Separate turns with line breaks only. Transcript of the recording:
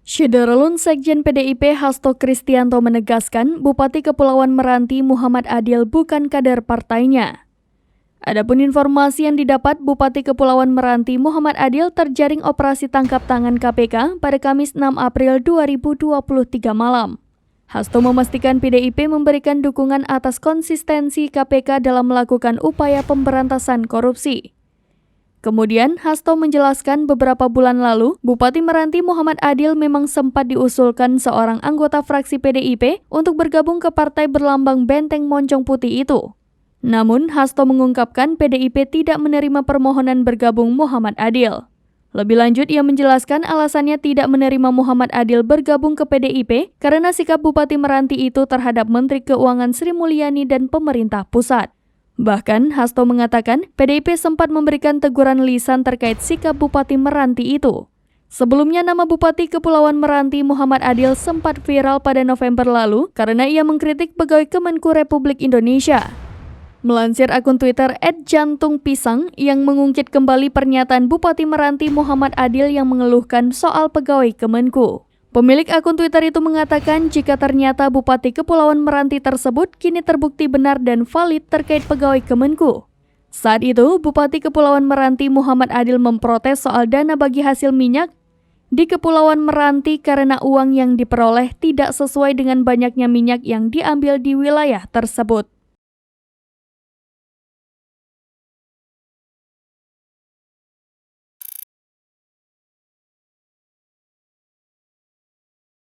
Syederulun Sekjen PDIP Hasto Kristianto menegaskan Bupati Kepulauan Meranti Muhammad Adil bukan kader partainya. Adapun informasi yang didapat, Bupati Kepulauan Meranti Muhammad Adil terjaring operasi tangkap tangan KPK pada Kamis 6 April 2023 malam. Hasto memastikan PDIP memberikan dukungan atas konsistensi KPK dalam melakukan upaya pemberantasan korupsi. Kemudian, Hasto menjelaskan beberapa bulan lalu, Bupati Meranti Muhammad Adil memang sempat diusulkan seorang anggota fraksi PDIP untuk bergabung ke partai berlambang benteng moncong putih itu. Namun, Hasto mengungkapkan PDIP tidak menerima permohonan bergabung Muhammad Adil. Lebih lanjut, ia menjelaskan alasannya tidak menerima Muhammad Adil bergabung ke PDIP karena sikap Bupati Meranti itu terhadap Menteri Keuangan Sri Mulyani dan pemerintah pusat. Bahkan, Hasto mengatakan PDIP sempat memberikan teguran lisan terkait sikap Bupati Meranti itu. Sebelumnya, nama Bupati Kepulauan Meranti Muhammad Adil sempat viral pada November lalu karena ia mengkritik pegawai Kemenku Republik Indonesia. Melansir akun Twitter @jantungpisang yang mengungkit kembali pernyataan Bupati Meranti Muhammad Adil yang mengeluhkan soal pegawai Kemenku. Pemilik akun Twitter itu mengatakan jika ternyata Bupati Kepulauan Meranti tersebut kini terbukti benar dan valid terkait pegawai Kemenku. Saat itu, Bupati Kepulauan Meranti Muhammad Adil memprotes soal dana bagi hasil minyak di Kepulauan Meranti karena uang yang diperoleh tidak sesuai dengan banyaknya minyak yang diambil di wilayah tersebut.